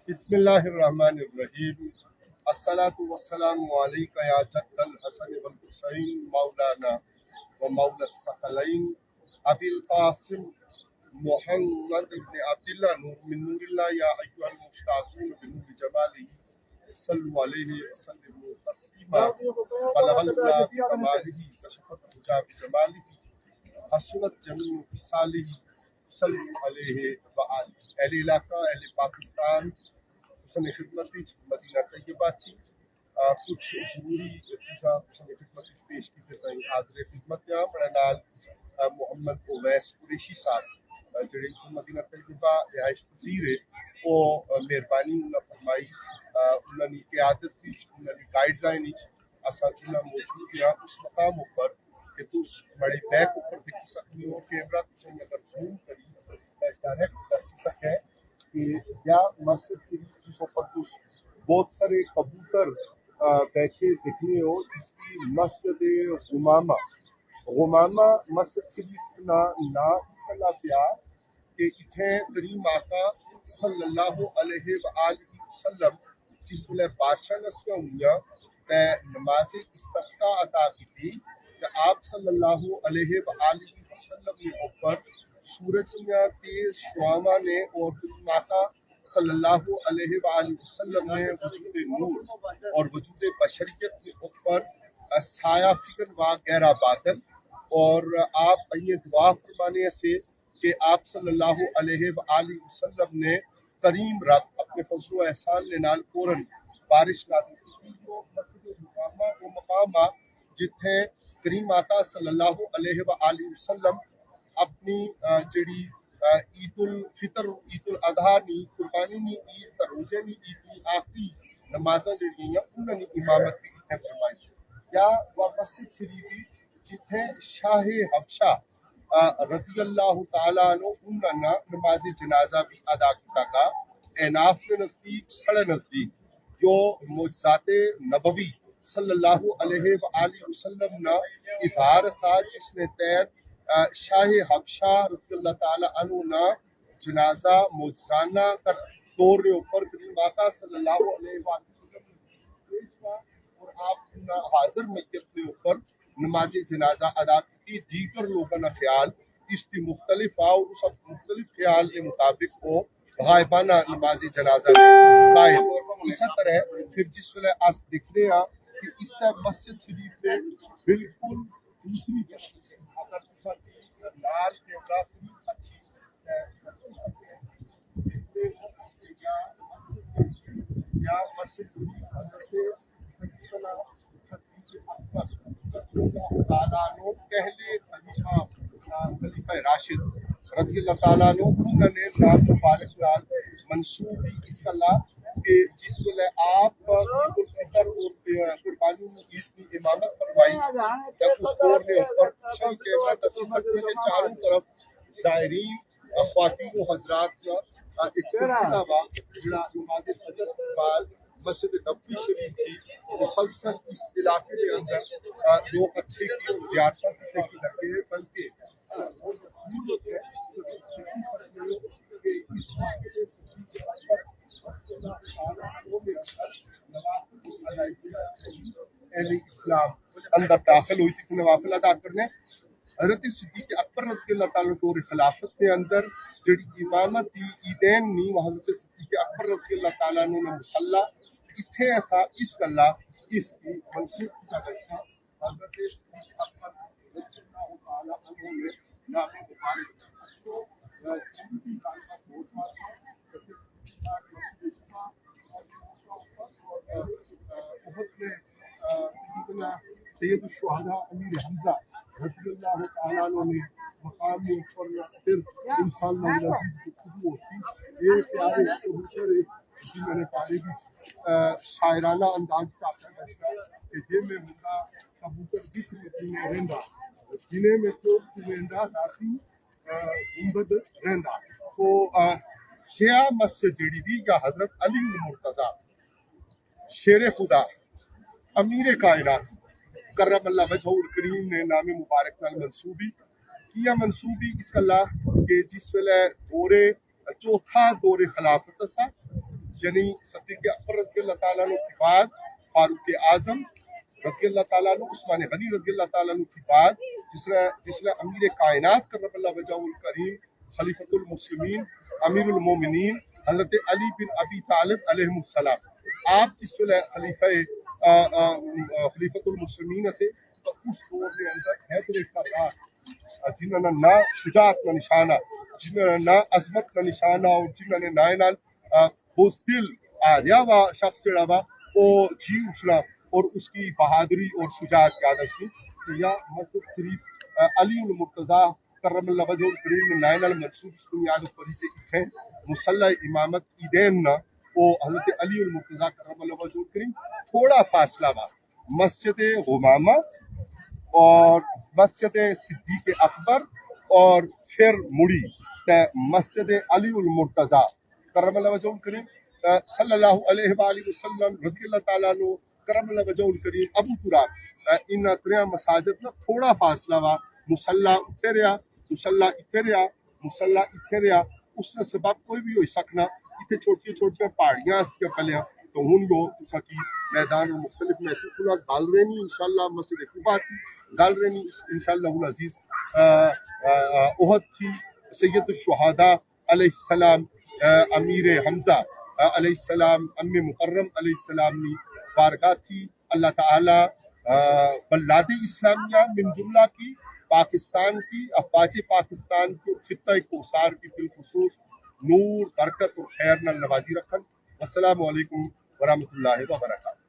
بسم اللہ الرحمن الرحیم الصلاۃ والسلام علیک یا جد الحسن والحسین مولانا و مولا الثقلین ابی القاسم محمد ابن عبداللہ نور من نور اللہ یا ایها المشتاقون بنور جمالہ صلوا علیہ وسلم تسلیما بلغ العلا بکمالہ کشفت الحجا بجمالہ حسنت جمیع خصالہ صلوا علیہ وآلہ۔ اہل علاقہ، اہل پاکستان، حسن خدمتی مدینہ طیبہ تھی کچھ ضروری چیزاں حسن خدمتی پیش کی تھی حاضر خدمت یہاں بڑا نال محمد اویس قریشی صاحب جڑے مدینہ طیبہ رہائش پذیر ہے وہ مہربانی انہوں فرمائی انہوں نے قیادت بھی انہوں نے گائیڈ لائن اساں چنہ موجود ہیں اس مقام اوپر کہ تس بڑے بیک اوپر دیکھ سکتے ہو کیمرہ تسیں اگر زوم کری ڈائریکٹ دسی سکے کہ یا مسجد شریف جس پر کچھ بہت سارے کبوتر بیٹھے دکھنے ہو جس کی مسجد غمامہ مسجد شریف نا اس کا لا پیا کہ اتھے کریم آقا صلی اللہ علیہ وآلہ وسلم جس ویلے بادشاہ نسکا ہوئیاں تے نماز استسقاء عطا کی تھی کہ آپ صلی اللہ علیہ وآلہ وسلم کے اوپر سورج میں تیز شعاع نے اور کریم آقا صلی اللہ علیہ وآلہ وسلم نے وجود نور اور وجود بشریت کے اوپر سایہ فکر و گہرا بادل اور آپ یہ دعا فرمانے سے کہ آپ صلی اللہ علیہ وآلہ وسلم نے کریم رب اپنے فضل و احسان نے نال فوراً بارش نازل کی جو مسجد مقامہ و مقامہ جتھے کریم آقا صلی اللہ علیہ وآلہ وسلم اپنی جڑی عید الفطر عید الاضحیٰ نی قربانی نی عید روزے نی عید نی آخری نمازاں جڑی ہیں انہوں نے امامت بھی اتنے فرمائی یا وہ مسجد شریفی جتھے شاہ حبشہ رضی اللہ تعالیٰ عنہ انہوں نے نماز جنازہ بھی ادا کیتا کا ایناف کے نزدیک سڑے نزدیک جو معجزات نبوی صلی اللہ علیہ وآلہ وسلم نے اظہار سا جس نے تحت شاہ حبشہ رضی اللہ تعالیٰ عنہ نا جنازہ معجزانہ کر طور کے اوپر کریم آقا صلی اللہ علیہ وسلم اور آپ نا حاضر میت کے اوپر نماز جنازہ ادا کی دیگر لوگوں کا خیال اس کی مختلف اور سب مختلف خیال کے مطابق وہ غائبانہ نماز جنازہ میں قائم اسی طرح پھر جس ویلے اس دیکھتے ہیں کہ اس سے مسجد شریف میں بالکل دوسری جگہ اگر لال کیمرہ پوری اچھی یا مسجد شریف حضرت سیدنا صدیق اکبر تعالیٰ عنہ پہلے خلیفہ راشد رضی اللہ تعالیٰ عنہ انہوں نے نام مبارک نال منسوب بھی اس کا لا کہ جس ویلے آپ عید الفطر اور قربانی عید کی امامت فرمائی جب اس دور میں اوپر شل کیمرہ تصویر سکتے ہیں چاروں طرف زائرین خواتین و حضرات کا ایک سلسلہ با جڑا نماز فجر کے بعد مسجد نبوی شریف کی مسلسل اس علاقے کے اندر لوگ اچھے کی زیارت سے کی لگے ہیں بلکہ اہل اسلام اندر داخل ہوئی تھی نوافل ادا کرنے حضرت صدیق اکبر رضی اللہ تعالیٰ دور خلافت کے اندر جڑی امامت دی عیدین نی حضرت صدیق اکبر رضی اللہ تعالیٰ نے مسلح اتھے ایسا اس کلا اس کی منصوب کی جگہ حضرت صدیق اکبر رضی اللہ تعالیٰ عنہ نے نام مبارک جن کی طالبہ بہت مارا سیدنا سید الشہداء امیر حمزہ رضی اللہ تعالیٰ عنہ نے مقام پر پھر انشاءاللہ عزیز گفتگو ہوتی یہ پیارے کبوتر جی میں نے پارے بھی شاعرانہ انداز کا کہ جن میں مدہ کبوتر بکھ میں رہندا جنہیں میں تو رہندا ناسی گنبد رہندا تو شیعہ مسجد جڑی بھی یا حضرت علی مرتضیٰ شیر خدا امیر کائنات کرم اللہ وجہ الکریم نے نام مبارک نال منصوبی کیا منصوبی اس کا اللہ کہ جس ویلے دور چوتھا دور خلافت سا یعنی صدیق اکبر رضی اللہ تعالیٰ عنہ کے بعد فاروق اعظم رضی اللہ تعالیٰ عنہ، عثمان غنی رضی اللہ تعالیٰ عنہ کے بعد جس نے امیر کائنات کرم اللہ وجہہ الکریم خلیفۃ المسلمین امیر المومنین حضرت علی بن ابی طالب علیہ السلام آپ جس ویلے خلیفۃ المسلمین سے تو اس دور کے اندر حیدر کردار جنہوں نے نہ شجاعت کا نشانہ، جنہوں نے نہ عظمت کا نشانہ اور جنہوں نے نائنال بزدل آریا وا شخص جڑا وا وہ جی اٹھنا اور اس کی بہادری اور شجاعت کی عادت تھی کہ یا مسجد شریف علی المرتضیٰ کرم اللہ وجہ الکریم نے نائنال منصوب اس کو یاد پڑھی سے مسلح امامت عیدین نہ وہ حضرت علی المرتضیٰ کرم اللہ وجہ الکریم تھوڑا فاصلہ با مسجد غمامہ اور مسجد صدیق اکبر اور پھر مڑی مسجد علی المرتضیٰ کرم اللہ وجہ الکریم صلی اللہ علیہ وآلہ وسلم رضی اللہ تعالیٰ عنہ کرم اللہ وجہ الکریم ابو تراب ان تریا مساجد میں تھوڑا فاصلہ وا مسلح اتھے رہا مسلح اتھے رہا مسلح اتھے رہا اس نے سبب کوئی بھی ہوئی سکنا اتھے چھوٹی چھوٹی پہاڑیاں اس کے پہلے تو ہن جو تسا کی میدان مختلف محسوس ہونا گال رہنی انشاءاللہ مسجد قباء تھی گال رہنی انشاءاللہ العزیز احد تھی سید الشہداء علیہ السلام امیر حمزہ علیہ السلام ام محرم علیہ السلام نے بارگاہ تھی اللہ تعالی بلاد اسلامیہ من جملہ کی پاکستان کی افواج پاکستان کی خطہ کوثار کی بالخصوص نور برکت اور خیر نال نوازی رکھن۔ السلام علیکم ورحمۃ اللہ وبرکاتہ۔